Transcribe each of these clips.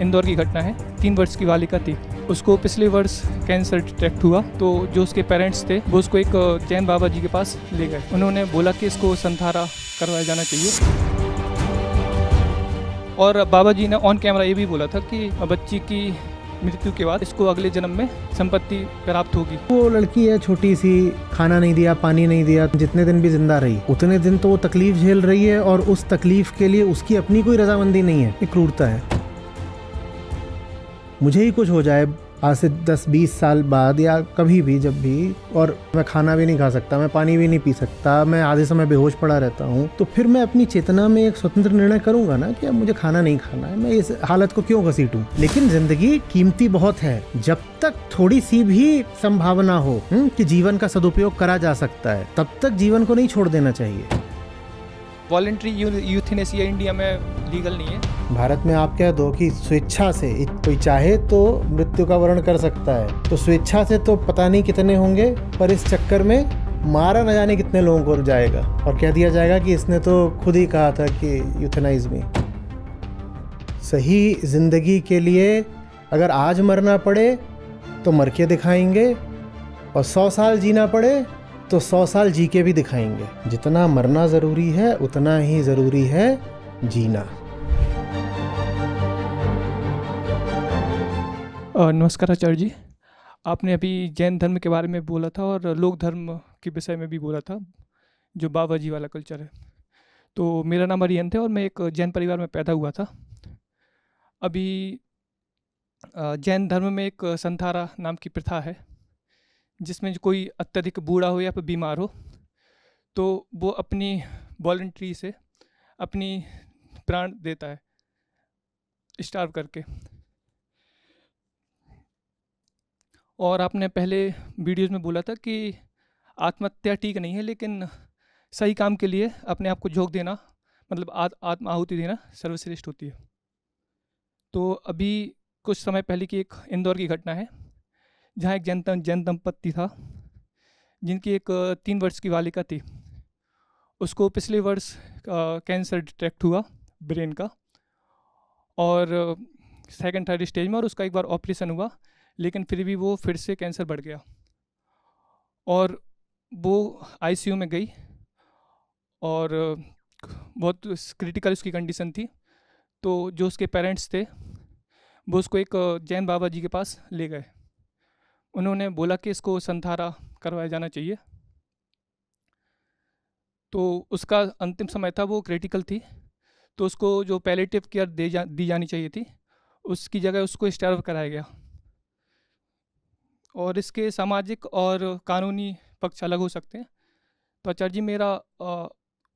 इंदौर की घटना है। 3 वर्ष की बालिका थी, उसको पिछले वर्ष कैंसर डिटेक्ट हुआ। तो जो उसके पेरेंट्स थे वो उसको एक जैन बाबा जी के पास ले गए। उन्होंने बोला कि इसको संथारा करवाया जाना चाहिए। और बाबा जी ने ऑन कैमरा ये भी बोला था कि बच्ची की मृत्यु के बाद इसको अगले जन्म में संपत्ति प्राप्त होगी। वो लड़की है छोटी सी, खाना नहीं दिया, पानी नहीं दिया, जितने दिन भी जिंदा रही उतने दिन तो वो तकलीफ झेल रही है और उस तकलीफ के लिए उसकी अपनी कोई रजामंदी नहीं है। ये क्रूरता है। मुझे ही कुछ हो जाए आज से 10-20 साल बाद या कभी भी जब भी, और मैं खाना भी नहीं खा सकता, मैं पानी भी नहीं पी सकता, मैं आधे समय बेहोश पड़ा रहता हूँ, तो फिर मैं अपनी चेतना में एक स्वतंत्र निर्णय करूंगा ना कि अब मुझे खाना नहीं खाना है, मैं इस हालत को क्यों घसीटूं। लेकिन जिंदगी कीमती बहुत है। जब तक थोड़ी सी भी संभावना हो कि जीवन का सदुपयोग करा जा सकता है, तब तक जीवन को नहीं छोड़ देना चाहिए। वॉलंटरी यूथनेसिया इंडिया में लीगल नहीं है। भारत में आप कह दो कि स्वेच्छा से कोई चाहे तो मृत्यु का वर्ण कर सकता है, तो स्वेच्छा से तो पता नहीं कितने होंगे, पर इस चक्कर में मारा न जाने कितने लोगों को जाएगा और कह दिया जाएगा कि इसने तो खुद ही कहा था कि यूथेनाइज मी। सही जिंदगी के लिए अगर आज मरना पड़े तो मर के दिखाएंगे, और 100 साल जीना पड़े तो 100 साल जी के भी दिखाएंगे। जितना मरना ज़रूरी है उतना ही ज़रूरी है जीना। नमस्कार आचार्य जी, आपने अभी जैन धर्म के बारे में बोला था और लोक धर्म के विषय में भी बोला था, जो बाबा जी वाला कल्चर है। तो मेरा नाम अरिहंत है और मैं एक जैन परिवार में पैदा हुआ था। अभी जैन धर्म में एक संथारा नाम की प्रथा है, जिसमें जो कोई अत्यधिक बूढ़ा हो या फिर बीमार हो तो वो अपनी वॉलंटरी से अपनी प्राण देता है, स्टार्व करके। और आपने पहले वीडियोज़ में बोला था कि आत्महत्या ठीक नहीं है, लेकिन सही काम के लिए अपने आप को झोंक देना, मतलब आत्म आहुति देना सर्वश्रेष्ठ होती है। तो अभी कुछ समय पहले की एक इंदौर की घटना है, जहाँ एक जैन दंपत्ति था, जिनकी एक 3 वर्ष की बालिका थी। उसको पिछले वर्ष कैंसर डिटेक्ट हुआ ब्रेन का, और सेकंड थर्ड स्टेज में, और उसका एक बार ऑपरेशन हुआ, लेकिन फिर भी वो फिर से कैंसर बढ़ गया और वो आईसीयू में गई और बहुत क्रिटिकल उसकी कंडीशन थी। तो जो उसके पेरेंट्स थे वो उसको एक जैन बाबा जी के पास ले गए। उन्होंने बोला कि इसको संथारा करवाया जाना चाहिए। तो उसका अंतिम समय था, वो क्रिटिकल थी, तो उसको जो पैलेटिव केयर दी जानी चाहिए थी, उसकी जगह उसको स्टार्व कराया गया। और इसके सामाजिक और कानूनी पक्ष अलग हो सकते हैं। तो आचार्य जी, मेरा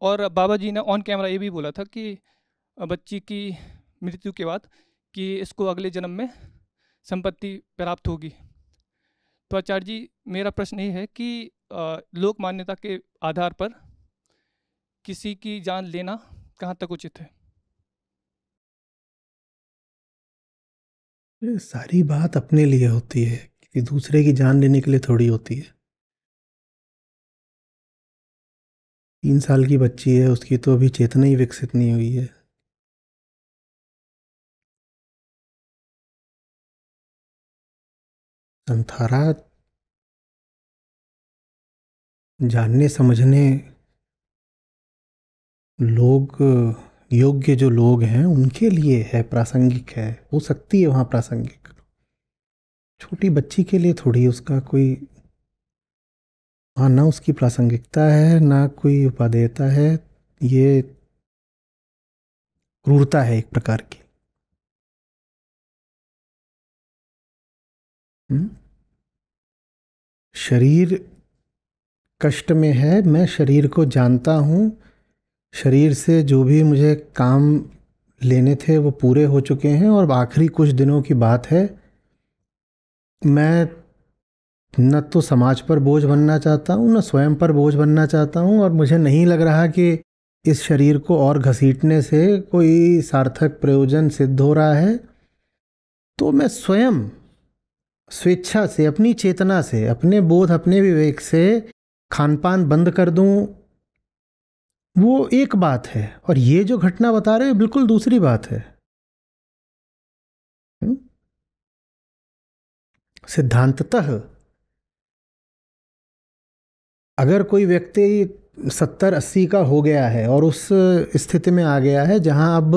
और बाबा जी ने ऑन कैमरा ये भी बोला था कि बच्ची की मृत्यु के बाद कि इसको अगले जन्म में संपत्ति प्राप्त होगी। तो आचार्य जी, मेरा प्रश्न ये है कि लोक मान्यता के आधार पर किसी की जान लेना कहाँ तक उचित है? ये सारी बात अपने लिए होती है, कि दूसरे की जान लेने के लिए थोड़ी होती है। 3 साल की बच्ची है, उसकी तो अभी चेतना ही विकसित नहीं हुई है। संथारा जानने समझने लोग, योग्य जो लोग हैं उनके लिए है, प्रासंगिक है, हो सकती है वहाँ प्रासंगिक। छोटी बच्ची के लिए थोड़ी उसका कोई, हाँ, ना उसकी प्रासंगिकता है ना कोई उपादेयता है। ये क्रूरता है एक प्रकार की। शरीर कष्ट में है, मैं शरीर को जानता हूँ। शरीर से जो भी मुझे काम लेने थे वो पूरे हो चुके हैं, और आखिरी कुछ दिनों की बात है। मैं न तो समाज पर बोझ बनना चाहता हूँ, न स्वयं पर बोझ बनना चाहता हूँ, और मुझे नहीं लग रहा कि इस शरीर को और घसीटने से कोई सार्थक प्रयोजन सिद्ध हो रहा है। तो मैं स्वयं स्वेच्छा से, अपनी चेतना से, अपने बोध, अपने विवेक से खान पान बंद कर दूं, वो एक बात है, और ये जो घटना बता रहे हो बिल्कुल दूसरी बात है। सिद्धांततः अगर कोई व्यक्ति 70-80 का हो गया है और उस स्थिति में आ गया है जहां अब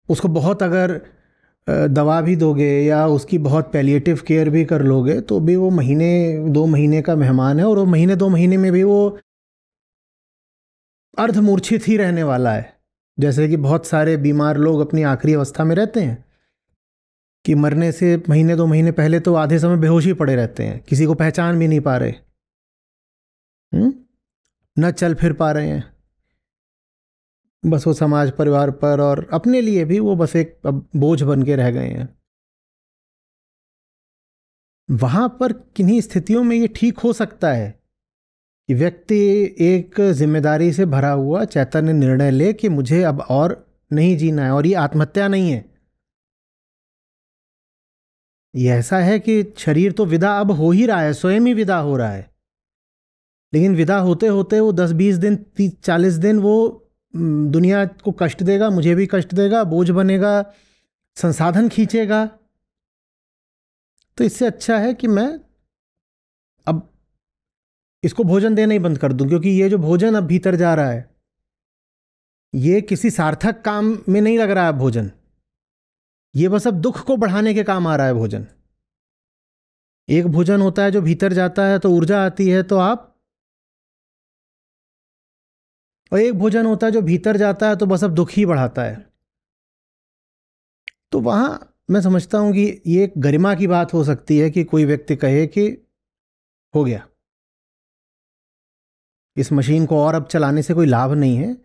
उसको बहुत अगर दवा भी दोगे या उसकी बहुत पैलिएटिव केयर भी कर लोगे तो भी वो महीने 2 महीने का मेहमान है, और वो महीने 2 महीने में भी वो अर्धमूर्छित ही रहने वाला है। जैसे कि बहुत सारे बीमार लोग अपनी आखिरी अवस्था में रहते हैं कि मरने से महीने 2 महीने पहले तो आधे समय बेहोश ही पड़े रहते हैं, किसी को पहचान भी नहीं पा रहे, न चल फिर पा रहे हैं। बस वो समाज परिवार पर और अपने लिए भी वो बस एक अब बोझ बन के रह गए हैं। वहां पर किन्हीं स्थितियों में ये ठीक हो सकता है कि व्यक्ति एक जिम्मेदारी से भरा हुआ चैतन्य निर्णय ले कि मुझे अब और नहीं जीना है, और ये आत्महत्या नहीं है। ये ऐसा है कि शरीर तो विदा अब हो ही रहा है, स्वयं ही विदा हो रहा है, लेकिन विदा होते होते वो 10-20 दिन 30-40 दिन वो दुनिया को कष्ट देगा, मुझे भी कष्ट देगा, बोझ बनेगा, संसाधन खींचेगा। तो इससे अच्छा है कि मैं अब इसको भोजन देना ही बंद कर दूं, क्योंकि ये जो भोजन अब भीतर जा रहा है ये किसी सार्थक काम में नहीं लग रहा है। भोजन ये बस अब दुख को बढ़ाने के काम आ रहा है। भोजन एक भोजन होता है जो भीतर जाता है तो ऊर्जा आती है तो आप, और एक भोजन होता है जो भीतर जाता है तो बस अब दुख ही बढ़ाता है। तो वहां मैं समझता हूं कि ये एक गरिमा की बात हो सकती है कि कोई व्यक्ति कहे कि हो गया, इस मशीन को और अब चलाने से कोई लाभ नहीं है,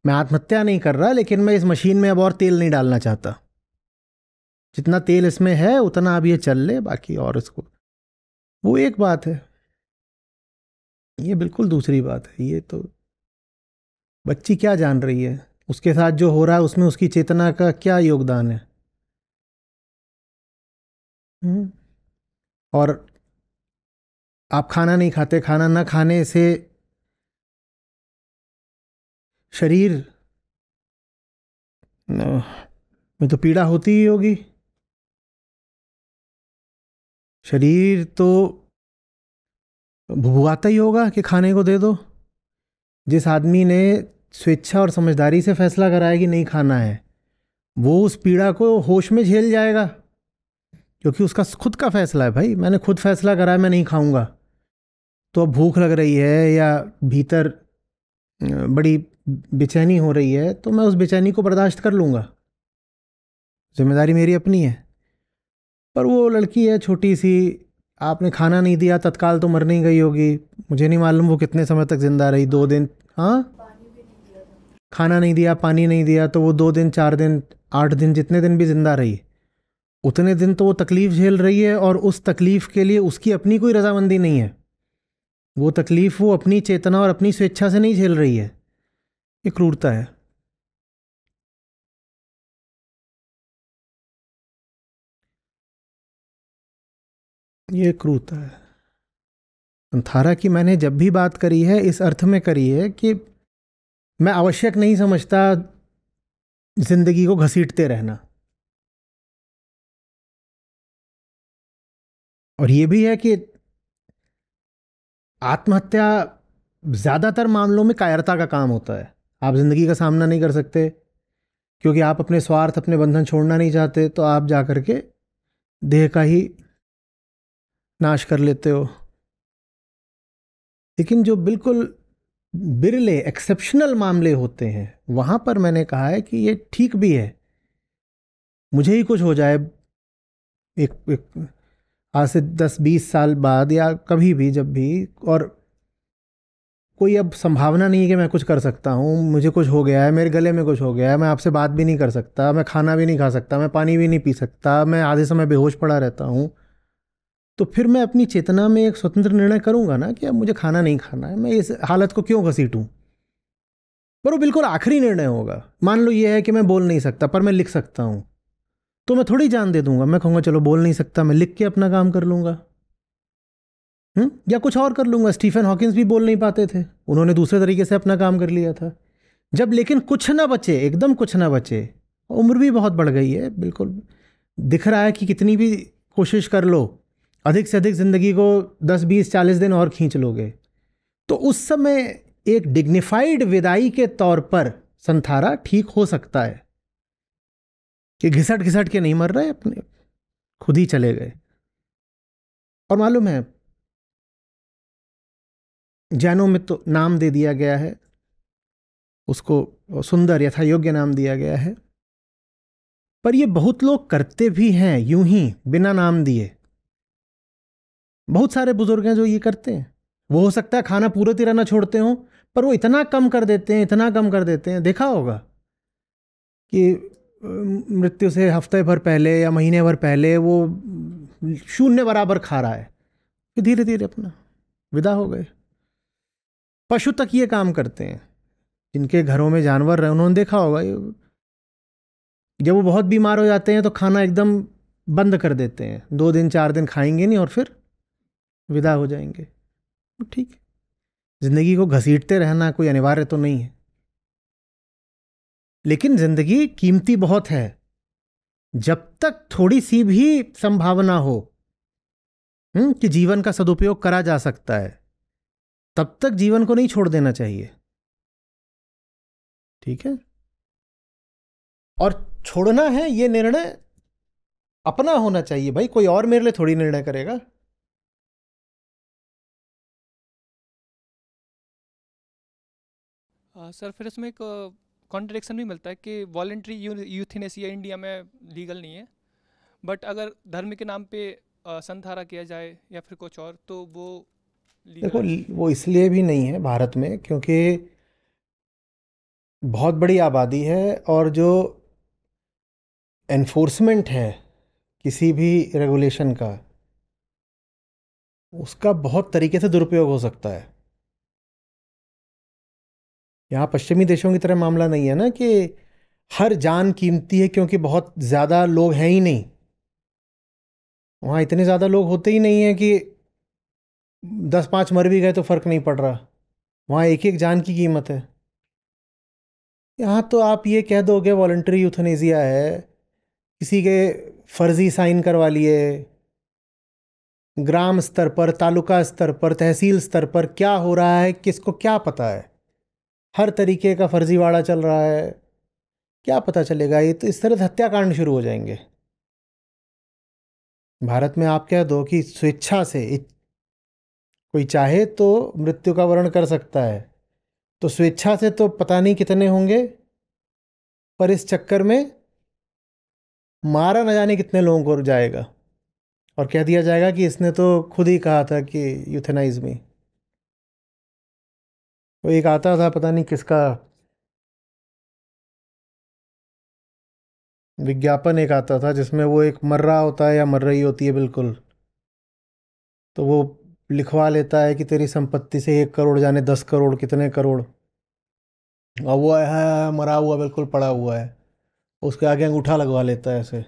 मैं आत्महत्या नहीं कर रहा, लेकिन मैं इस मशीन में अब और तेल नहीं डालना चाहता, जितना तेल इसमें है उतना अब ये चल ले, बाकी और इसको, वो एक बात है। ये बिल्कुल दूसरी बात है। ये तो बच्ची क्या जान रही है, उसके साथ जो हो रहा है उसमें उसकी चेतना का क्या योगदान है। और आप खाना नहीं खाते, खाना ना खाने से शरीर में तो पीड़ा होती ही होगी। शरीर तो भुभुआता ही होगा कि खाने को दे दो। जिस आदमी ने स्वेच्छा और समझदारी से फैसला कराया कि नहीं खाना है, वो उस पीड़ा को होश में झेल जाएगा, क्योंकि उसका खुद का फैसला है। भाई मैंने खुद फैसला कराया मैं नहीं खाऊंगा, तो अब भूख लग रही है या भीतर बड़ी बेचैनी हो रही है तो मैं उस बेचैनी को बर्दाश्त कर लूँगा, जिम्मेदारी मेरी अपनी है। पर वो लड़की है छोटी सी, आपने खाना नहीं दिया तत्काल तो मर नहीं गई होगी, मुझे नहीं मालूम वो कितने समय तक जिंदा रही, 2 दिन। हाँ, खाना नहीं दिया, पानी नहीं दिया, तो वो 2 दिन 4 दिन 8 दिन जितने दिन भी जिंदा रही, उतने दिन तो वो तकलीफ झेल रही है, और उस तकलीफ के लिए उसकी अपनी कोई रजामंदी नहीं है। वो तकलीफ वो अपनी चेतना और अपनी स्वेच्छा से नहीं झेल रही है। ये क्रूरता है। ये क्रूरता है। संथारा की मैंने जब भी बात करी है इस अर्थ में करी है कि मैं आवश्यक नहीं समझता जिंदगी को घसीटते रहना। और ये भी है कि आत्महत्या ज्यादातर मामलों में कायरता का काम होता है। आप जिंदगी का सामना नहीं कर सकते क्योंकि आप अपने स्वार्थ अपने बंधन छोड़ना नहीं चाहते, तो आप जा करके देह का ही नाश कर लेते हो। लेकिन जो बिल्कुल बिरले एक्सेप्शनल मामले होते हैं वहां पर मैंने कहा है कि ये ठीक भी है। मुझे ही कुछ हो जाए एक आज से 10-20 साल बाद या कभी भी जब भी, और कोई अब संभावना नहीं है कि मैं कुछ कर सकता हूँ, मुझे कुछ हो गया है, मेरे गले में कुछ हो गया है, मैं आपसे बात भी नहीं कर सकता, मैं खाना भी नहीं खा सकता, मैं पानी भी नहीं पी सकता, मैं आधे समय बेहोश पड़ा रहता हूँ, तो फिर मैं अपनी चेतना में एक स्वतंत्र निर्णय करूंगा ना कि अब मुझे खाना नहीं खाना है, मैं इस हालत को क्यों घसीटूं। पर वो बिल्कुल आखिरी निर्णय होगा। मान लो ये है कि मैं बोल नहीं सकता पर मैं लिख सकता हूँ, तो मैं थोड़ी जान दे दूंगा, मैं कहूँगा चलो बोल नहीं सकता, मैं लिख के अपना काम कर लूंगा। या कुछ और कर लूंगा। स्टीफन हॉकिंस भी बोल नहीं पाते थे, उन्होंने दूसरे तरीके से अपना काम कर लिया था। जब लेकिन कुछ ना बचे, एकदम कुछ ना बचे, उम्र भी बहुत बढ़ गई है, बिल्कुल दिख रहा है कि कितनी भी कोशिश कर लो, अधिक से अधिक ज़िंदगी को 10 20 40 दिन और खींच लोगे। तो उस समय एक डिग्निफाइड विदाई के तौर पर संथारा ठीक हो सकता है कि घिसट घिसट के नहीं मर रहे, अपने खुद ही चले गए। और मालूम है, जैनों में तो नाम दे दिया गया है उसको, सुंदर यथा योग्य नाम दिया गया है, पर ये बहुत लोग करते भी हैं यूं ही बिना नाम दिए। बहुत सारे बुजुर्ग हैं जो ये करते हैं। वो हो सकता है खाना पूरे तरह ना छोड़ते हों, पर वो इतना कम कर देते हैं, इतना कम कर देते हैं, देखा होगा कि मृत्यु से हफ्ते भर पहले या महीने भर पहले वो शून्य बराबर खा रहा है, फिर धीरे धीरे अपना विदा हो गए। पशु तक ये काम करते हैं, जिनके घरों में जानवर रहे उन्होंने देखा होगा, जब वो बहुत बीमार हो जाते हैं तो खाना एकदम बंद कर देते हैं, 2 दिन 4 दिन खाएंगे नहीं और फिर विदा हो जाएंगे। ठीक है, जिंदगी को घसीटते रहना कोई अनिवार्य तो नहीं है, लेकिन जिंदगी कीमती बहुत है। जब तक थोड़ी सी भी संभावना हो कि जीवन का सदुपयोग करा जा सकता है, तब तक जीवन को नहीं छोड़ देना चाहिए। ठीक है, और छोड़ना है ये निर्णय अपना होना चाहिए भाई, कोई और मेरे लिए थोड़ी निर्णय करेगा। सर फिर इसमें एक कॉन्ट्रडिक्शन भी मिलता है कि वॉलेंट्री यूथनेसिया इंडिया में लीगल नहीं है, बट अगर धर्म के नाम पे संथारा किया जाए या फिर कुछ और तो वो लीगल देखो, है। वो इसलिए भी नहीं है भारत में क्योंकि बहुत बड़ी आबादी है, और जो एनफोर्समेंट है किसी भी रेगुलेशन का, उसका बहुत तरीके से दुरुपयोग हो सकता है। यहाँ पश्चिमी देशों की तरह मामला नहीं है ना कि हर जान कीमती है क्योंकि बहुत ज़्यादा लोग हैं ही नहीं। वहाँ इतने ज़्यादा लोग होते ही नहीं है कि 10 5 मर भी गए तो फ़र्क नहीं पड़ रहा। वहाँ एक एक जान की कीमत है। यहाँ तो आप ये कह दोगे वॉलंटरी यूथनेसिया है, किसी के फर्जी साइन करवा लिए, ग्राम स्तर पर, तालुका स्तर पर, तहसील स्तर पर क्या हो रहा है किसको क्या पता है। हर तरीके का फर्जीवाड़ा चल रहा है, क्या पता चलेगा। ये तो इस तरह से हत्याकांड शुरू हो जाएंगे। भारत में आप कह दो कि स्वेच्छा से कोई चाहे तो मृत्यु का वर्ण कर सकता है, तो स्वेच्छा से तो पता नहीं कितने होंगे, पर इस चक्कर में मारा न जाने कितने लोगों को जाएगा, और कह दिया जाएगा कि इसने तो खुद ही कहा था कि यूथेनाइज मी। वो एक आता था, पता नहीं किसका विज्ञापन, एक आता था जिसमें वो एक मर रहा होता है या मर रही होती है बिल्कुल, तो वो लिखवा लेता है कि तेरी संपत्ति से 1 करोड़ जाने 10 करोड़ कितने करोड़, और वो है मरा हुआ बिल्कुल पड़ा हुआ है, उसके आगे अंगूठा लगवा लेता है ऐसे।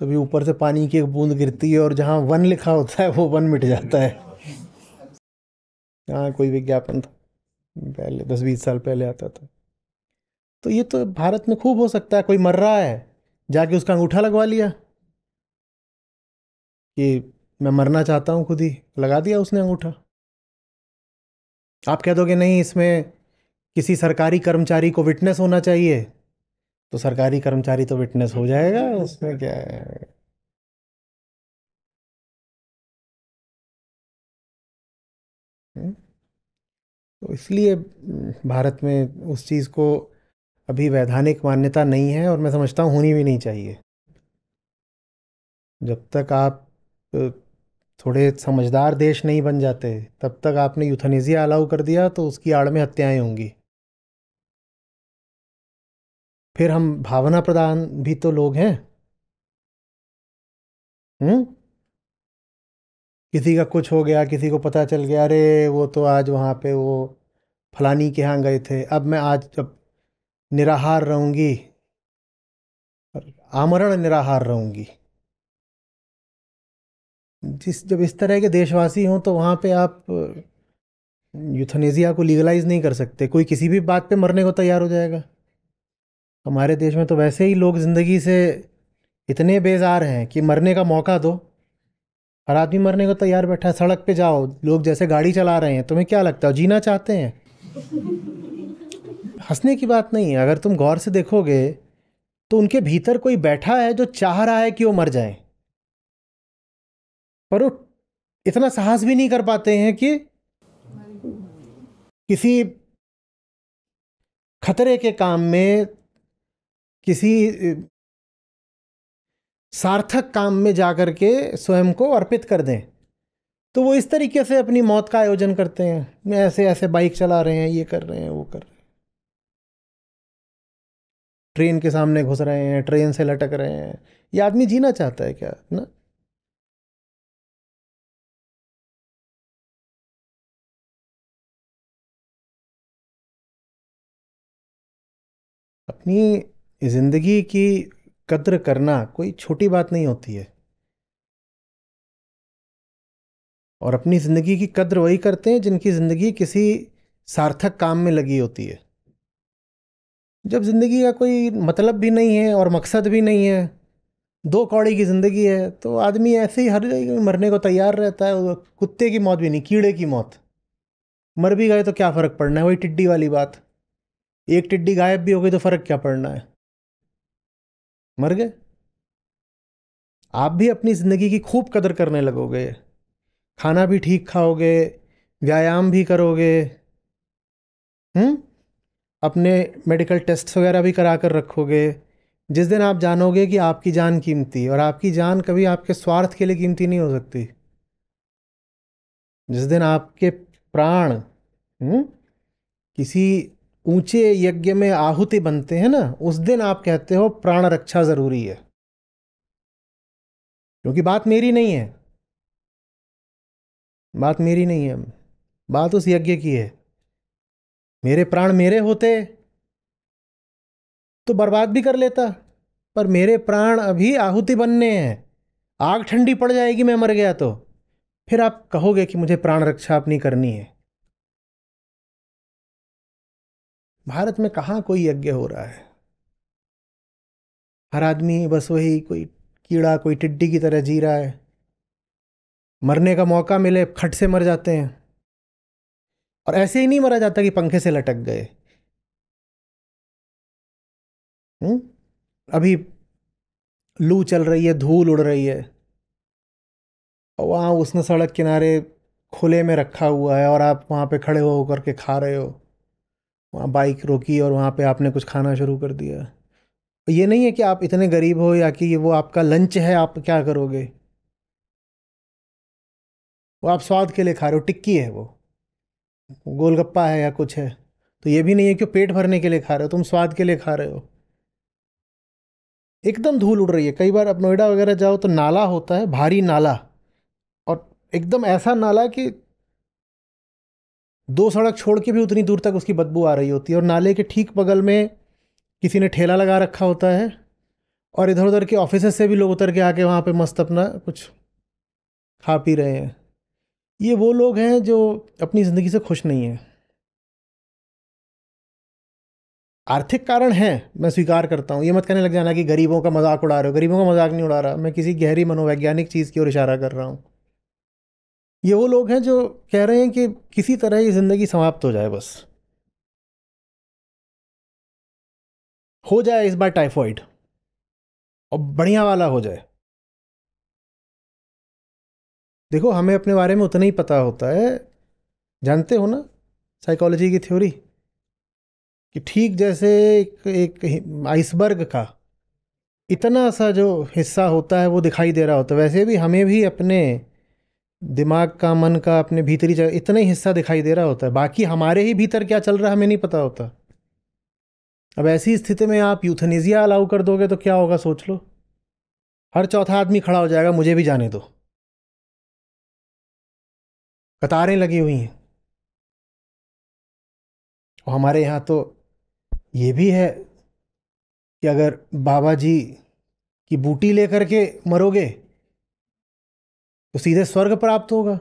तभी ऊपर से पानी की एक बूंद गिरती है और जहाँ वन लिखा होता है वो वन मिट जाता है। हाँ, कोई विज्ञापन था पहले, 10 20 साल पहले आता था। तो ये तो भारत में खूब हो सकता है, कोई मर रहा है जाके उसका अंगूठा लगवा लिया कि मैं मरना चाहता हूँ, खुद ही लगा दिया उसने अंगूठा। आप कह दोगे नहीं, इसमें किसी सरकारी कर्मचारी को विटनेस होना चाहिए, तो सरकारी कर्मचारी तो विटनेस हो जाएगा, उसमें क्या है। हम्म? तो इसलिए भारत में उस चीज़ को अभी वैधानिक मान्यता नहीं है, और मैं समझता हूँ होनी भी नहीं चाहिए। जब तक आप थोड़े समझदार देश नहीं बन जाते, तब तक आपने यूथनेसिया अलाउ कर दिया तो उसकी आड़ में हत्याएं होंगी। फिर हम भावना प्रधान भी तो लोग हैं। हम्म किसी का कुछ हो गया, किसी को पता चल गया, अरे वो तो आज वहाँ पे वो फलानी के यहाँ गए थे, अब मैं आज जब निराहार रहूंगी, आमरण निराहार रहूंगी। जब इस तरह के देशवासी हों तो वहाँ पे आप यूथनेसिया को लीगलाइज नहीं कर सकते। कोई किसी भी बात पे मरने को तैयार हो जाएगा। हमारे देश में तो वैसे ही लोग ज़िंदगी से इतने बेजार हैं कि मरने का मौका दो। हर आदमी मरने को तैयार बैठा है। सड़क पे जाओ, लोग जैसे गाड़ी चला रहे हैं, तुम्हें क्या लगता है जीना चाहते हैं? हंसने की बात नहीं है। अगर तुम गौर से देखोगे तो उनके भीतर कोई बैठा है जो चाह रहा है कि वो मर जाए, पर वो इतना साहस भी नहीं कर पाते हैं कि किसी खतरे के काम में, किसी सार्थक काम में जाकर के स्वयं को अर्पित कर दें। तो वो इस तरीके से अपनी मौत का आयोजन करते हैं, ऐसे ऐसे बाइक चला रहे हैं, ये कर रहे हैं, वो कर रहे हैं, ट्रेन के सामने घुस रहे हैं, ट्रेन से लटक रहे हैं। ये आदमी जीना चाहता है क्या ना? अपनी जिंदगी की कद्र करना कोई छोटी बात नहीं होती है। और अपनी ज़िंदगी की कद्र वही करते हैं जिनकी ज़िंदगी किसी सार्थक काम में लगी होती है। जब ज़िंदगी का कोई मतलब भी नहीं है और मकसद भी नहीं है, दो कौड़ी की ज़िंदगी है, तो आदमी ऐसे ही हर जगह मरने को तैयार रहता है। वो कुत्ते की मौत भी नहीं, कीड़े की मौत। मर भी गए तो क्या फ़र्क पड़ना है? वही टिड्डी वाली बात, एक टिड्डी गायब भी हो गई तो फ़र्क क्या पड़ना है? मर गए। आप भी अपनी ज़िंदगी की खूब कदर करने लगोगे, खाना भी ठीक खाओगे, व्यायाम भी करोगे, हम्म, अपने मेडिकल टेस्ट वगैरह भी करा कर रखोगे। जिस दिन आप जानोगे कि आपकी जान कीमती, और आपकी जान कभी आपके स्वार्थ के लिए कीमती नहीं हो सकती। जिस दिन आपके प्राण किसी ऊंचे यज्ञ में आहुति बनते हैं ना, उस दिन आप कहते हो प्राण रक्षा ज़रूरी है। क्योंकि बात मेरी नहीं है, बात मेरी नहीं है, बात उस यज्ञ की है। मेरे प्राण मेरे होते तो बर्बाद भी कर लेता, पर मेरे प्राण अभी आहुति बनने हैं। आग ठंडी पड़ जाएगी मैं मर गया तो, फिर आप कहोगे कि मुझे प्राण रक्षा अपनी करनी है। भारत में कहाँ कोई यज्ञ हो रहा है? हर आदमी बस वही कोई कीड़ा, कोई टिड्डी की तरह जी रहा है। मरने का मौका मिले खट से मर जाते हैं। और ऐसे ही नहीं मरा जाता कि पंखे से लटक गए। हम्म? अभी लू चल रही है, धूल उड़ रही है, और वहाँ उसने सड़क किनारे खुले में रखा हुआ है, और आप वहाँ पे खड़े हो करके खा रहे हो। वहाँ बाइक रोकी और वहाँ पे आपने कुछ खाना शुरू कर दिया। ये नहीं है कि आप इतने गरीब हो या कि वो आपका लंच है, आप क्या करोगे? वो आप स्वाद के लिए खा रहे हो, टिक्की है वो, गोलगप्पा है या कुछ है। तो ये भी नहीं है कि पेट भरने के लिए खा रहे हो, तुम स्वाद के लिए खा रहे हो। एकदम धूल उड़ रही है। कई बार आप नोएडा वगैरह जाओ तो नाला होता है, भारी नाला, और एकदम ऐसा नाला कि दो सड़क छोड़ के भी उतनी दूर तक उसकी बदबू आ रही होती है। और नाले के ठीक बगल में किसी ने ठेला लगा रखा होता है, और इधर उधर के ऑफिस से भी लोग उतर के आके वहाँ पे मस्त अपना कुछ खा पी रहे हैं। ये वो लोग हैं जो अपनी ज़िंदगी से खुश नहीं हैं। आर्थिक कारण है, मैं स्वीकार करता हूँ। ये मत कहने लग जाना कि गरीबों का मजाक उड़ा रहे हो। गरीबों का मजाक नहीं उड़ा रहा मैं, किसी गहरी मनोवैज्ञानिक चीज़ की ओर इशारा कर रहा हूँ। ये वो लोग हैं जो कह रहे हैं कि किसी तरह ये ज़िंदगी समाप्त हो जाए, बस हो जाए इस बार टाइफॉइड, और बढ़िया वाला हो जाए। देखो, हमें अपने बारे में उतना ही पता होता है, जानते हो ना साइकोलॉजी की थ्योरी, कि ठीक जैसे एक आइसबर्ग का इतना सा जो हिस्सा होता है वो दिखाई दे रहा होता है, वैसे भी हमें भी अपने दिमाग का, मन का, अपने भीतरी जगह इतना ही हिस्सा दिखाई दे रहा होता है। बाकी हमारे ही भीतर क्या चल रहा है हमें नहीं पता होता। अब ऐसी स्थिति में आप यूथनेसिया अलाउ कर दोगे तो क्या होगा, सोच लो। हर चौथा आदमी खड़ा हो जाएगा, मुझे भी जाने दो। कतारें लगी हुई हैं। और हमारे यहाँ तो ये भी है कि अगर बाबा जी की बूटी लेकर के मरोगे तो सीधे स्वर्ग प्राप्त होगा।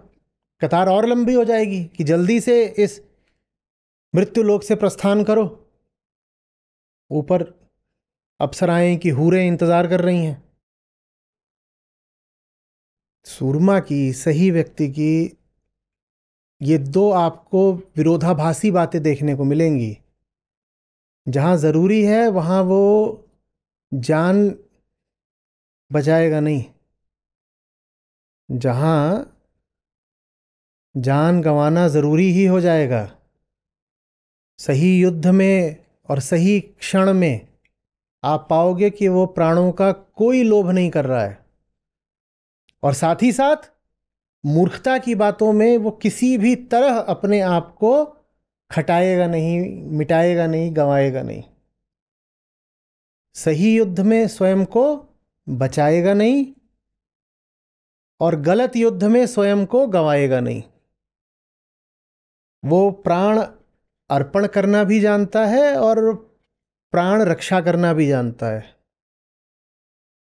कतार और लंबी हो जाएगी कि जल्दी से इस मृत्यु लोक से प्रस्थान करो। ऊपर अप्सराएं की हूरें इंतजार कर रही हैं। सूरमा की, सही व्यक्ति की, ये दो आपको विरोधाभासी बातें देखने को मिलेंगी। जहां जरूरी है वहां वो जान बचाएगा नहीं, जहां जान गंवाना जरूरी ही हो जाएगा। सही युद्ध में और सही क्षण में आप पाओगे कि वो प्राणों का कोई लोभ नहीं कर रहा है, और साथ ही साथ मूर्खता की बातों में वो किसी भी तरह अपने आप को खटाएगा नहीं, मिटाएगा नहीं, गंवाएगा नहीं। सही युद्ध में स्वयं को बचाएगा नहीं और गलत युद्ध में स्वयं को गंवाएगा नहीं। वो प्राण अर्पण करना भी जानता है और प्राण रक्षा करना भी जानता है।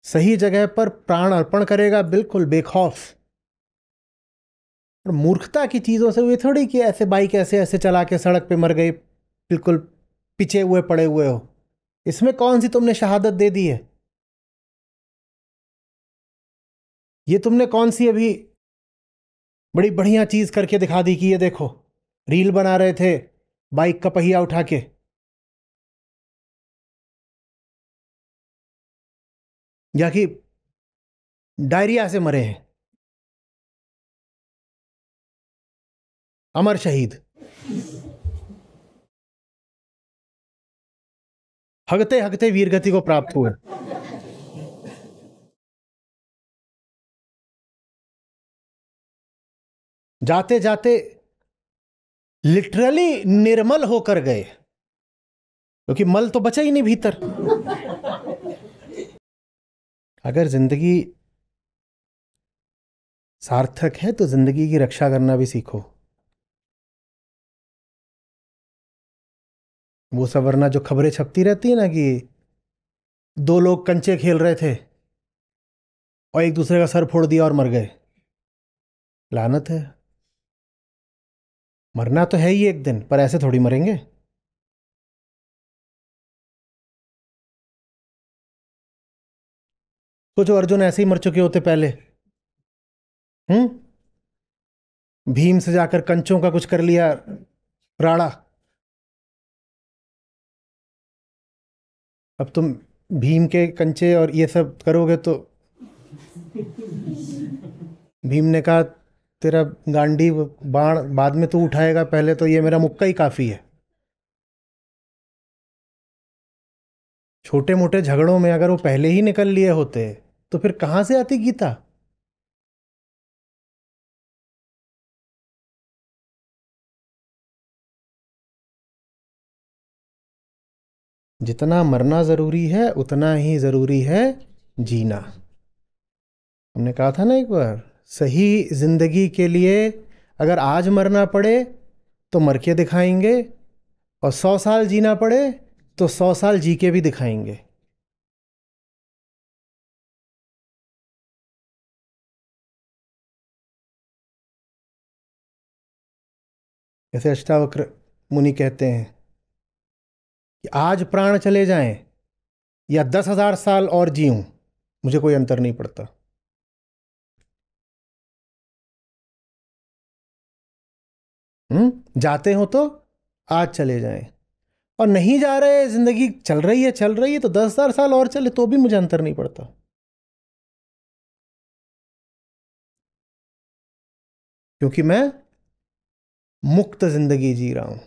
सही जगह पर प्राण अर्पण करेगा, बिल्कुल बेखौफ। और मूर्खता की चीजों से हुई थोड़ी कि ऐसे बाइक ऐसे ऐसे चला के सड़क पे मर गए, बिल्कुल पिछे हुए पड़े हुए हो। इसमें कौन सी तुमने शहादत दे दी है? ये तुमने कौन सी अभी बड़ी बढ़िया चीज करके दिखा दी कि ये देखो, रील बना रहे थे बाइक का पहिया उठा के। या कि डायरिया से मरे हैं, अमर शहीद। हगते हगते वीरगति को प्राप्त हुए। जाते जाते लिटरली निर्मल होकर गए, क्योंकि मल तो बचा ही नहीं भीतर। अगर जिंदगी सार्थक है तो जिंदगी की रक्षा करना भी सीखो। वो सब वरना जो खबरें छपती रहती है ना कि दो लोग कंचे खेल रहे थे और एक दूसरे का सर फोड़ दिया और मर गए। लानत है। मरना तो है ही एक दिन, पर ऐसे थोड़ी मरेंगे। सोचो अर्जुन ऐसे ही मर चुके होते पहले। भीम से जाकर कंचों का कुछ कर लिया राड़ा। अब तुम भीम के कंचे और ये सब करोगे तो भीम ने कहा तेरा गांडी बाण बाद में तू उठाएगा, पहले तो ये मेरा मुक्का ही काफी है। छोटे मोटे झगड़ों में अगर वो पहले ही निकल लिए होते तो फिर कहां से आती गीता? जितना मरना जरूरी है उतना ही जरूरी है जीना। हमने कहा था ना एक बार, सही जिंदगी के लिए अगर आज मरना पड़े तो मर के दिखाएंगे, और 100 साल जीना पड़े तो 100 साल जी के भी दिखाएंगे। जैसे अष्टावक्र मुनि कहते हैं कि आज प्राण चले जाएं या 10,000 साल और जीऊं, मुझे कोई अंतर नहीं पड़ता। जाते हो तो आज चले जाएं, और नहीं जा रहे, जिंदगी चल रही है तो 10,000 साल और चले तो भी मुझे अंतर नहीं पड़ता, क्योंकि मैं मुक्त जिंदगी जी रहा हूं।